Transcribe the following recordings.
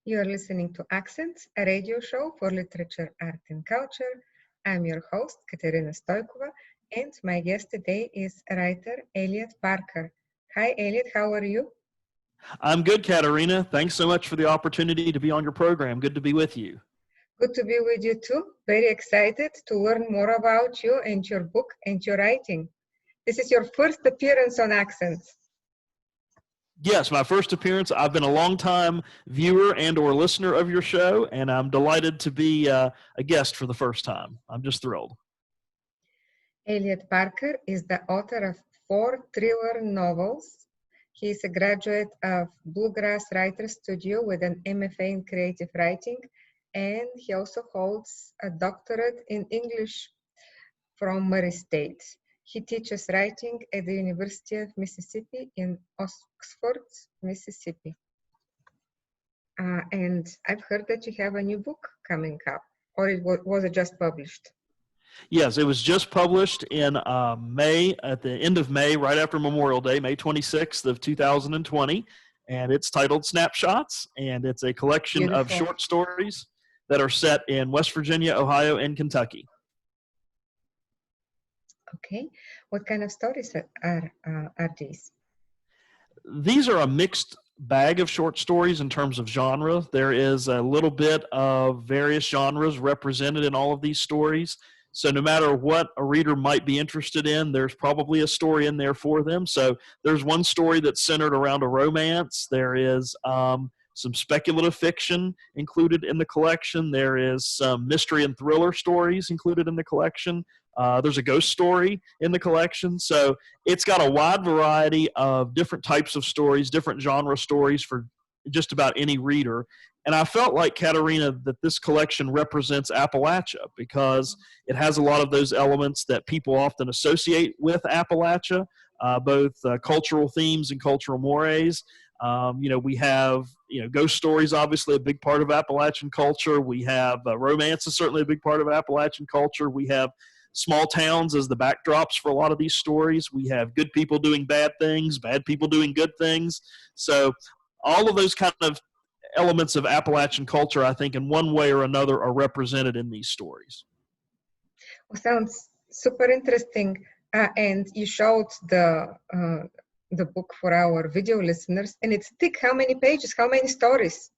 You are listening to Accents, a radio show for literature, art, and culture. I'm your host, Katerina Stoikova, and my guest today is writer Eliot Parker. Hi, Eliot, how are you? I'm good, Katerina. Thanks so much for the opportunity to be on your program. Good to be with you. Good to be with you too. Very excited to learn more about you and your book and your writing. This is your first appearance on Accents. Yes, my first appearance. I've been a long-time viewer and or listener of your show, and I'm delighted to be a guest for the first time. I'm just thrilled. Eliot Parker is the author of 4 thriller novels. He is a graduate of Bluegrass Writers Studio with an M.F.A. in creative writing, and he also holds a doctorate in English from Murray State. He teaches writing at the University of Mississippi in Oxford, Mississippi. And I've heard that you have a new book coming up, or was it just published? Yes, it was just published in May, at the end of May, right after Memorial Day, May 26th of 2020, and it's titled Snapshots, and it's a collection of short stories that are set in West Virginia, Ohio, and Kentucky. Okay, what kind of stories are these? These are a mixed bag of short stories in terms of genre. There is a little bit of various genres represented in all of these stories. So no matter what a reader might be interested in, there's probably a story in there for them. So there's one story that's centered around a romance. There is some speculative fiction included in the collection. There is some mystery and thriller stories included in the collection. There's a ghost story in the collection. So it's got a wide variety of different types of stories, different genre stories for just about any reader. And I felt like, Katerina, that this collection represents Appalachia because it has a lot of those elements that people often associate with Appalachia, both cultural themes and cultural mores. We have, ghost stories, obviously a big part of Appalachian culture. We have romance is certainly a big part of Appalachian culture. We have small towns as the backdrops for a lot of these stories. We have good people doing bad things, bad people doing good things. So all of those kind of elements of Appalachian culture, I think, in one way or another, are represented in these stories. Well, sounds super interesting. And you showed the book for our video listeners, and it's thick. How many pages? How many stories?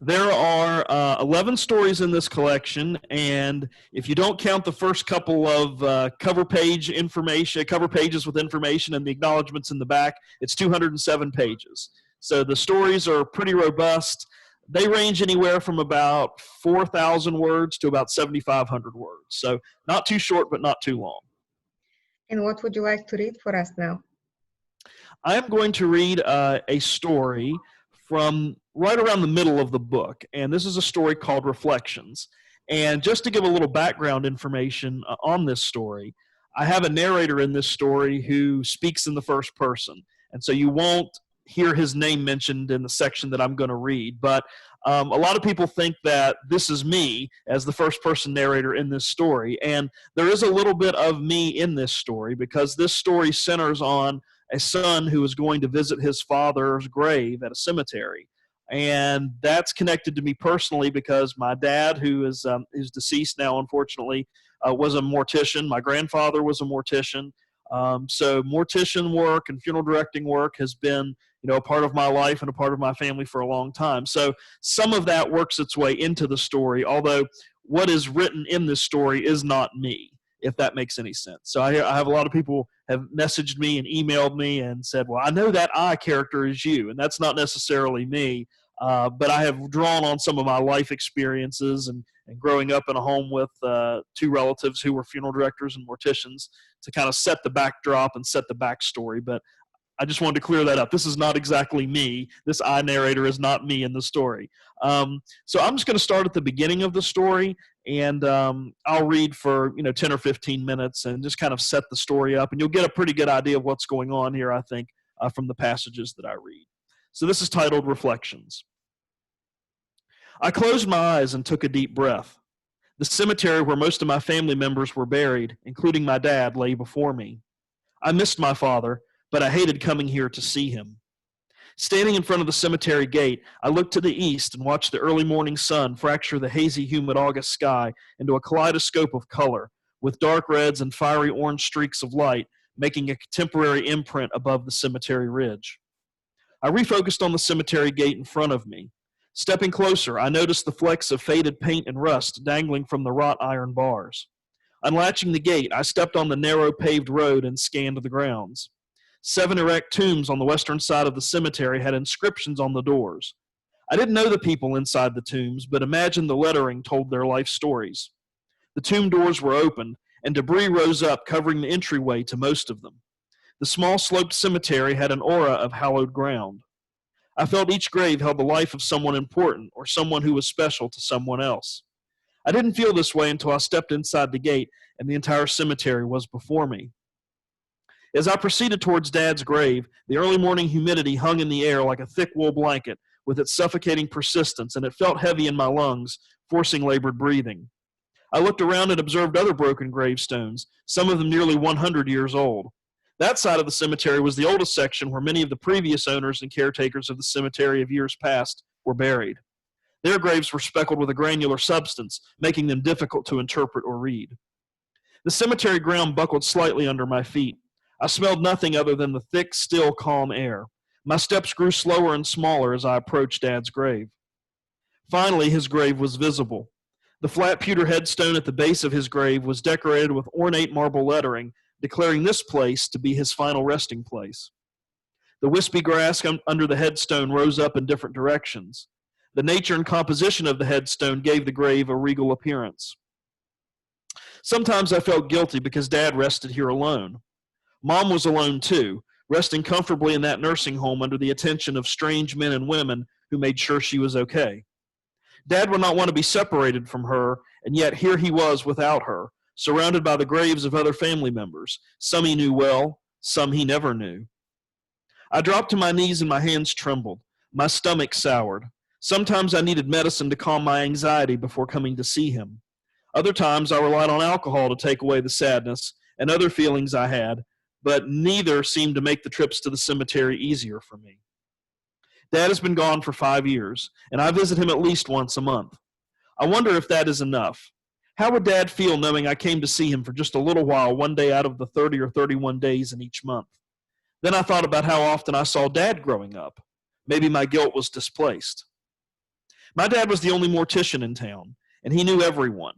There are 11 stories in this collection, and if you don't count the first couple of cover pages with information and the acknowledgments in the back, it's 207 pages. So the stories are pretty robust. They range anywhere from about 4,000 words to about 7,500 words. So not too short, but not too long. And what would you like to read for us now? I am going to read a story from right around the middle of the book. And this is a story called Reflections. And just to give a little background information on this story, I have a narrator in this story who speaks in the first person. And so you won't hear his name mentioned in the section that I'm going to read. But a lot of people think that this is me as the first person narrator in this story. And there is a little bit of me in this story because this story centers on a son who is going to visit his father's grave at a cemetery. And that's connected to me personally because my dad, who is deceased now, unfortunately, was a mortician. My grandfather was a mortician. So mortician work and funeral directing work has been, a part of my life and a part of my family for a long time. So some of that works its way into the story, although what is written in this story is not me, if that makes any sense. So I have a lot of people have messaged me and emailed me and said, well, I know that I character is you, and that's not necessarily me, but I have drawn on some of my life experiences and growing up in a home with 2 relatives who were funeral directors and morticians to kind of set the backdrop and set the backstory. But I just wanted to clear that up. This is not exactly me. This I narrator is not me in the story. So I'm just going to start at the beginning of the story, and I'll read for 10 or 15 minutes and just kind of set the story up, and you'll get a pretty good idea of what's going on here, I think, from the passages that I read. So this is titled Reflections. I closed my eyes and took a deep breath. The cemetery where most of my family members were buried, including my dad, lay before me. I missed my father, but I hated coming here to see him. Standing in front of the cemetery gate, I looked to the east and watched the early morning sun fracture the hazy, humid August sky into a kaleidoscope of color, with dark reds and fiery orange streaks of light making a temporary imprint above the cemetery ridge. I refocused on the cemetery gate in front of me. Stepping closer, I noticed the flecks of faded paint and rust dangling from the wrought iron bars. Unlatching the gate, I stepped on the narrow paved road and scanned the grounds. 7 erect tombs on the western side of the cemetery had inscriptions on the doors. I didn't know the people inside the tombs, but imagined the lettering told their life stories. The tomb doors were opened, and debris rose up, covering the entryway to most of them. The small sloped cemetery had an aura of hallowed ground. I felt each grave held the life of someone important or someone who was special to someone else. I didn't feel this way until I stepped inside the gate and the entire cemetery was before me. As I proceeded towards Dad's grave, the early morning humidity hung in the air like a thick wool blanket with its suffocating persistence, and it felt heavy in my lungs, forcing labored breathing. I looked around and observed other broken gravestones, some of them nearly 100 years old. That side of the cemetery was the oldest section where many of the previous owners and caretakers of the cemetery of years past were buried. Their graves were speckled with a granular substance, making them difficult to interpret or read. The cemetery ground buckled slightly under my feet. I smelled nothing other than the thick, still, calm air. My steps grew slower and smaller as I approached Dad's grave. Finally, his grave was visible. The flat pewter headstone at the base of his grave was decorated with ornate marble lettering, declaring this place to be his final resting place. The wispy grass under the headstone rose up in different directions. The nature and composition of the headstone gave the grave a regal appearance. Sometimes I felt guilty because Dad rested here alone. Mom was alone too, resting comfortably in that nursing home under the attention of strange men and women who made sure she was okay. Dad would not want to be separated from her, and yet here he was without her, surrounded by the graves of other family members, some he knew well, some he never knew. I dropped to my knees and my hands trembled. My stomach soured. Sometimes I needed medicine to calm my anxiety before coming to see him. Other times I relied on alcohol to take away the sadness and other feelings I had, but neither seemed to make the trips to the cemetery easier for me. Dad has been gone for 5 years, and I visit him at least once a month. I wonder if that is enough. How would Dad feel knowing I came to see him for just a little while one day out of the 30 or 31 days in each month? Then I thought about how often I saw Dad growing up. Maybe my guilt was displaced. My dad was the only mortician in town, and he knew everyone.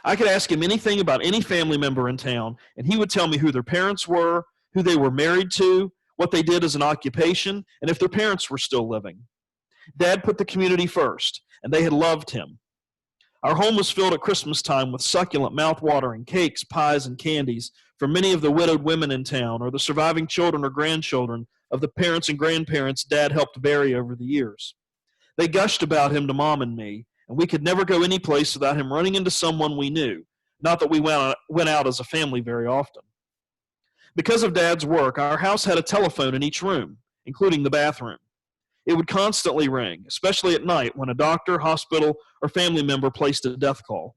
I could ask him anything about any family member in town, and he would tell me who their parents were, who they were married to, what they did as an occupation, and if their parents were still living. Dad put the community first, and they had loved him. Our home was filled at Christmas time with succulent, mouth-watering cakes, pies, and candies from many of the widowed women in town or the surviving children or grandchildren of the parents and grandparents Dad helped bury over the years. They gushed about him to Mom and me, and we could never go any place without him running into someone we knew, not that we went out as a family very often. Because of Dad's work, our house had a telephone in each room, including the bathroom. It would constantly ring, especially at night when a doctor, hospital, or family member placed a death call.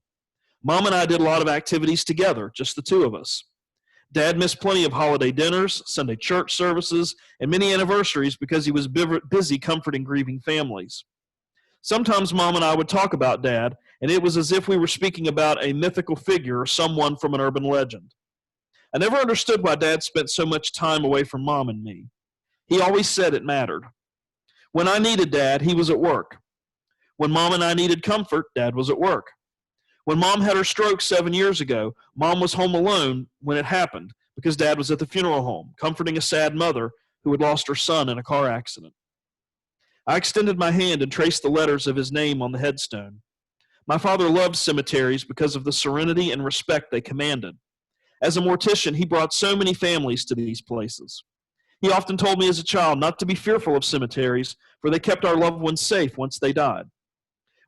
Mom and I did a lot of activities together, just the two of us. Dad missed plenty of holiday dinners, Sunday church services, and many anniversaries because he was busy comforting grieving families. Sometimes Mom and I would talk about Dad, and it was as if we were speaking about a mythical figure or someone from an urban legend. I never understood why Dad spent so much time away from Mom and me. He always said it mattered. When I needed Dad, he was at work. When Mom and I needed comfort, Dad was at work. When Mom had her stroke 7 years ago, Mom was home alone when it happened because Dad was at the funeral home, comforting a sad mother who had lost her son in a car accident. I extended my hand and traced the letters of his name on the headstone. My father loved cemeteries because of the serenity and respect they commanded. As a mortician, he brought so many families to these places. He often told me as a child not to be fearful of cemeteries, for they kept our loved ones safe once they died.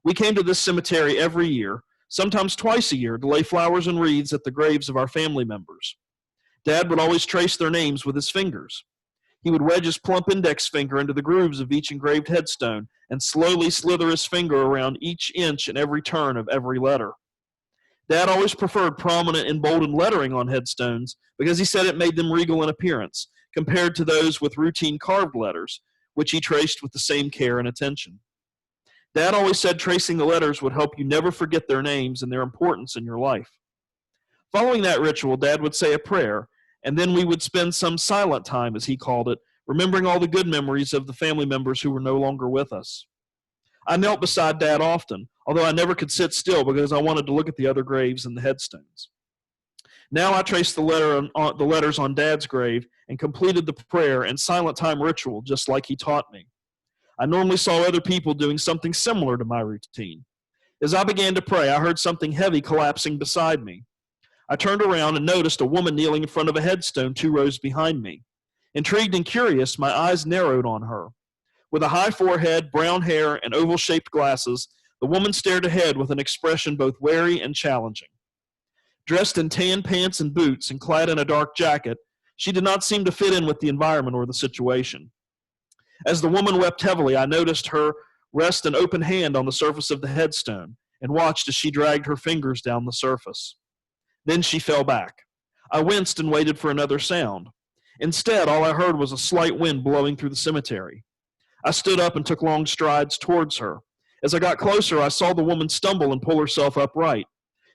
We came to this cemetery every year, sometimes twice a year, to lay flowers and wreaths at the graves of our family members. Dad would always trace their names with his fingers. He would wedge his plump index finger into the grooves of each engraved headstone and slowly slither his finger around each inch and every turn of every letter. Dad always preferred prominent emboldened lettering on headstones because he said it made them regal in appearance, compared to those with routine carved letters, which he traced with the same care and attention. Dad always said tracing the letters would help you never forget their names and their importance in your life. Following that ritual, Dad would say a prayer, and then we would spend some silent time, as he called it, remembering all the good memories of the family members who were no longer with us. I knelt beside Dad often, although I never could sit still because I wanted to look at the other graves and the headstones. Now I traced the letters on Dad's grave and completed the prayer and silent time ritual just like he taught me. I normally saw other people doing something similar to my routine. As I began to pray, I heard something heavy collapsing beside me. I turned around and noticed a woman kneeling in front of a headstone 2 rows behind me. Intrigued and curious, my eyes narrowed on her. With a high forehead, brown hair, and oval-shaped glasses, the woman stared ahead with an expression both wary and challenging. Dressed in tan pants and boots and clad in a dark jacket, she did not seem to fit in with the environment or the situation. As the woman wept heavily, I noticed her rest an open hand on the surface of the headstone and watched as she dragged her fingers down the surface. Then she fell back. I winced and waited for another sound. Instead, all I heard was a slight wind blowing through the cemetery. I stood up and took long strides towards her. As I got closer, I saw the woman stumble and pull herself upright.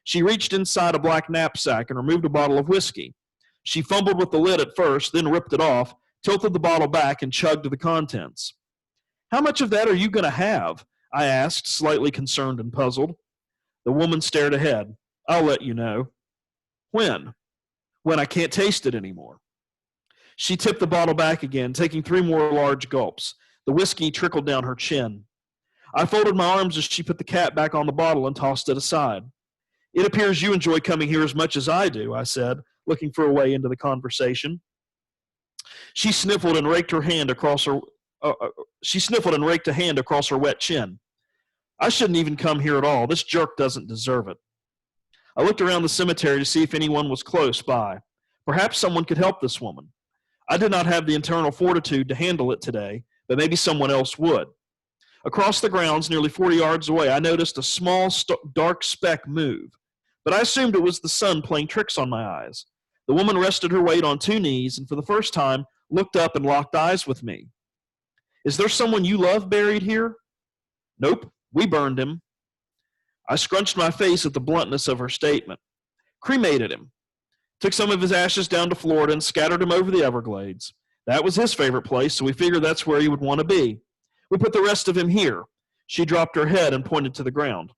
She reached inside a black knapsack and removed a bottle of whiskey. She fumbled with the lid at first, then ripped it off, tilted the bottle back, and chugged the contents. "How much of that are you going to have?" I asked, slightly concerned and puzzled. The woman stared ahead. "I'll let you know." "When?" "When I can't taste it anymore." She tipped the bottle back again, taking 3 more large gulps. The whiskey trickled down her chin. I folded my arms as she put the cap back on the bottle and tossed it aside. "It appears you enjoy coming here as much as I do," I said, looking for a way into the conversation. She sniffled and raked a hand across her wet chin. "I shouldn't even come here at all. This jerk doesn't deserve it." I looked around the cemetery to see if anyone was close by. Perhaps someone could help this woman. I did not have the internal fortitude to handle it today, but maybe someone else would. Across the grounds, nearly 40 yards away, I noticed a small, dark speck move, but I assumed it was the sun playing tricks on my eyes. The woman rested her weight on 2 knees and for the first time looked up and locked eyes with me. "Is there someone you love buried here?" "Nope, we burned him." I scrunched my face at the bluntness of her statement. "Cremated him. Took some of his ashes down to Florida and scattered him over the Everglades. That was his favorite place, so we figured that's where he would want to be. We put the rest of him here." She dropped her head and pointed to the ground.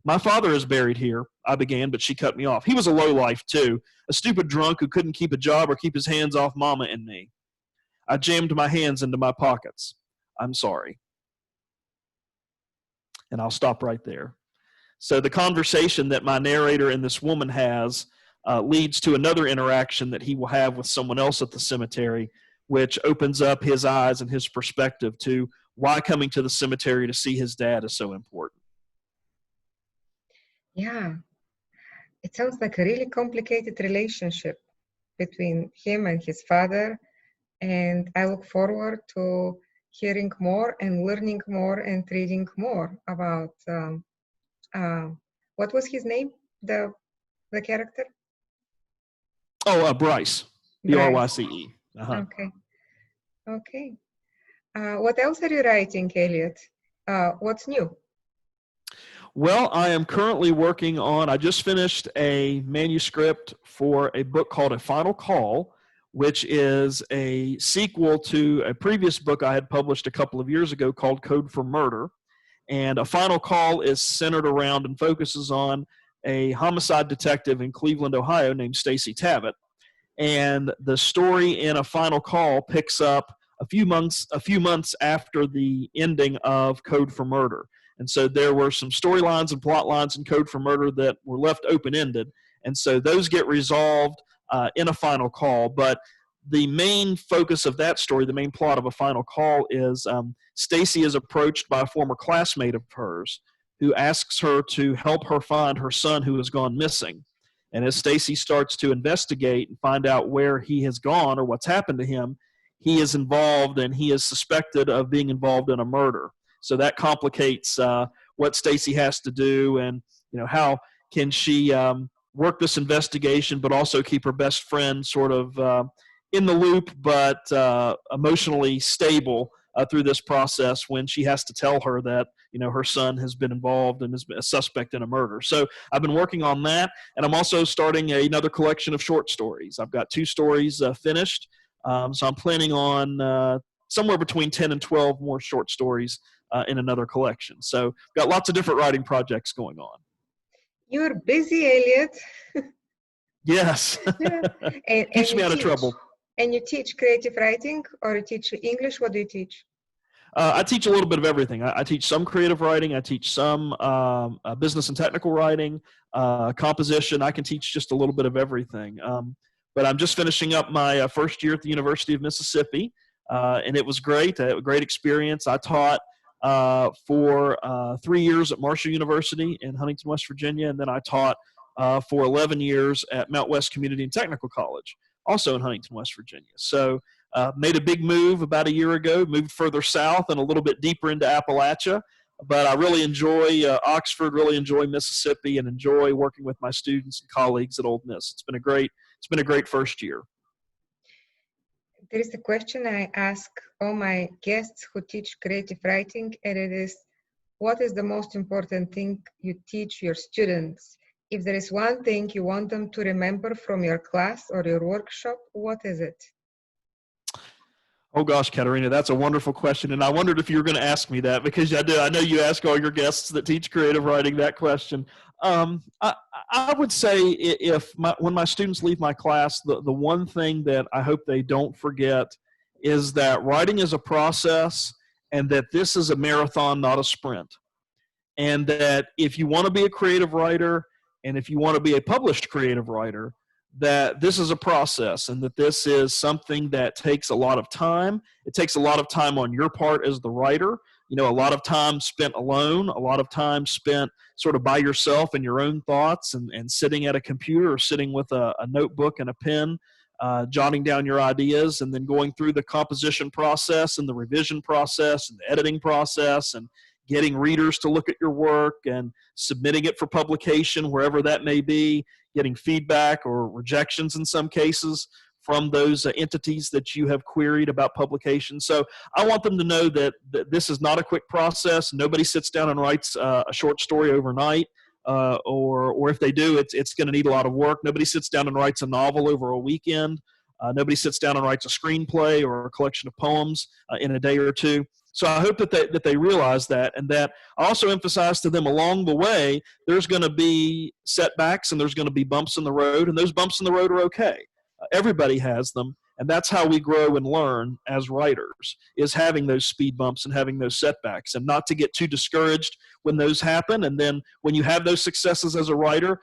"My father is buried here," I began, but she cut me off. "He was a lowlife, too, a stupid drunk who couldn't keep a job or keep his hands off Mama and me." I jammed my hands into my pockets. "I'm sorry." And I'll stop right there. So the conversation that my narrator and this woman has leads to another interaction that he will have with someone else at the cemetery, which opens up his eyes and his perspective to why coming to the cemetery to see his dad is so important. Yeah, it sounds like a really complicated relationship between him and his father, and I look forward to hearing more and learning more and reading more about what was his name, the character? Oh, Bryce, B-R-Y-C-E. Uh-huh. Okay. What else are you writing, Eliot? What's new? Well, I am currently working on, I just finished a manuscript for a book called A Final Call, which is a sequel to a previous book I had published a couple of years ago called Code for Murder. And A Final Call is centered around and focuses on a homicide detective in Cleveland, Ohio named Stacy Tabbitt. And the story in A Final Call picks up a few months after the ending of Code for Murder. And so there were some storylines and plot lines in Code for Murder that were left open-ended. And so those get resolved in A Final Call. But the main focus of that story, the main plot of A Final Call, is Stacy is approached by a former classmate of hers who asks her to help her find her son who has gone missing. And as Stacy starts to investigate and find out where he has gone or what's happened to him, he is involved and he is suspected of being involved in a murder. So that complicates what Stacy has to do, and how can she work this investigation but also keep her best friend sort of in the loop but emotionally stable through this process when she has to tell her that, her son has been involved and is a suspect in a murder. So I've been working on that, and I'm also starting another collection of short stories. I've got 2 stories finished, so I'm planning on somewhere between 10 and 12 more short stories in another collection. So got lots of different writing projects going on. You're busy, Eliot. Yes. Yeah. And Keeps me out of teach. trouble. And you teach creative writing, or you teach English? What do you teach? I teach a little bit of everything. I teach some creative writing. I teach some business and technical writing, composition. I can teach just a little bit of everything. But I'm just finishing up my first year at the University of Mississippi, and it was great. A great experience. I taught for 3 years at Marshall University in Huntington, West Virginia, and then I taught for 11 years at Mount West Community and Technical College, also in Huntington, West Virginia. So made a big move about a year ago, moved further south and a little bit deeper into Appalachia. But I really enjoy Oxford, really enjoy Mississippi, and enjoy working with my students and colleagues at Ole Miss. It's been a great first year. There is a question I ask all my guests who teach creative writing, and it is, what is the most important thing you teach your students? If there is one thing you want them to remember from your class or your workshop, what is it? Oh gosh, Katerina, that's a wonderful question. And I wondered if you were going to ask me that, because I know you ask all your guests that teach creative writing that question. I would say when my students leave my class, the one thing that I hope they don't forget is that writing is a process, and that this is a marathon, not a sprint. And that if you want to be a creative writer, and if you want to be a published creative writer, that this is a process, and that this is something that takes a lot of time. It takes a lot of time on your part as the writer, a lot of time spent alone, a lot of time spent sort of by yourself and your own thoughts, and sitting at a computer or sitting with a notebook and a pen, jotting down your ideas, and then going through the composition process and the revision process and the editing process, and getting readers to look at your work and submitting it for publication wherever that may be, getting feedback or rejections in some cases from those entities that you have queried about publication. So I want them to know that this is not a quick process. Nobody sits down and writes a short story overnight, or if they do, it's going to need a lot of work. Nobody sits down and writes a novel over a weekend. Nobody sits down and writes a screenplay or a collection of poems in a day or two. So I hope that they realize that, and that I also emphasize to them along the way, there's going to be setbacks and there's going to be bumps in the road, and those bumps in the road are okay. Everybody has them, and that's how we grow and learn as writers, is having those speed bumps and having those setbacks, and not to get too discouraged when those happen. And then when you have those successes as a writer,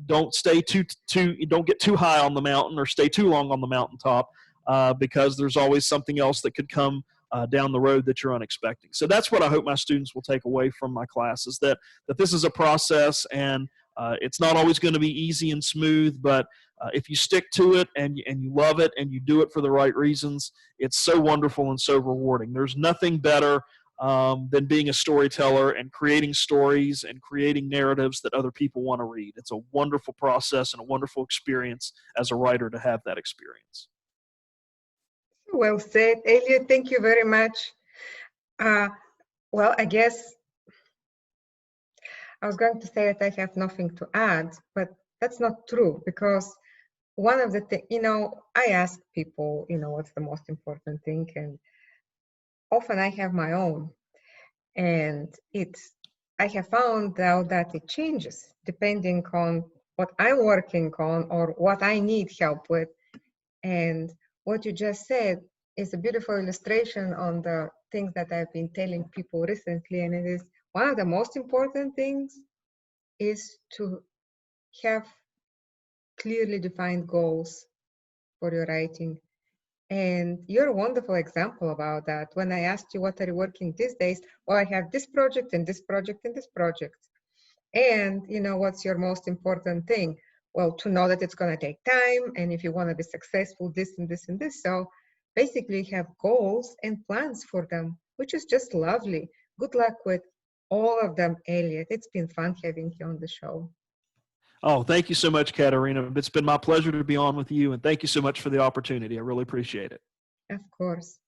don't get too high on the mountain or stay too long on the mountaintop, because there's always something else that could come down the road that you're unexpecting. So that's what I hope my students will take away from my class, is that this is a process, and it's not always going to be easy and smooth, but if you stick to it and you love it and you do it for the right reasons, it's so wonderful and so rewarding. There's nothing better than being a storyteller and creating stories and creating narratives that other people want to read. It's a wonderful process and a wonderful experience as a writer to have that experience. Well said, Eliot. Thank you very much. Well, I guess I was going to say that I have nothing to add, but that's not true, because one of the things, I ask people, what's the most important thing, and often I have my own, and I have found out that it changes depending on what I'm working on or what I need help with. And what you just said is a beautiful illustration on the things that I've been telling people recently, and it is one of the most important things is to have clearly defined goals for your writing. And you're a wonderful example about that. When I asked you what are you working these days, well, I have this project and this project and this project. And what's your most important thing? Well, to know that it's going to take time, and if you want to be successful, this and this and this. So basically have goals and plans for them, which is just lovely. Good luck with all of them, Eliot. It's been fun having you on the show. Oh, thank you so much, Katerina. It's been my pleasure to be on with you, and thank you so much for the opportunity. I really appreciate it. Of course.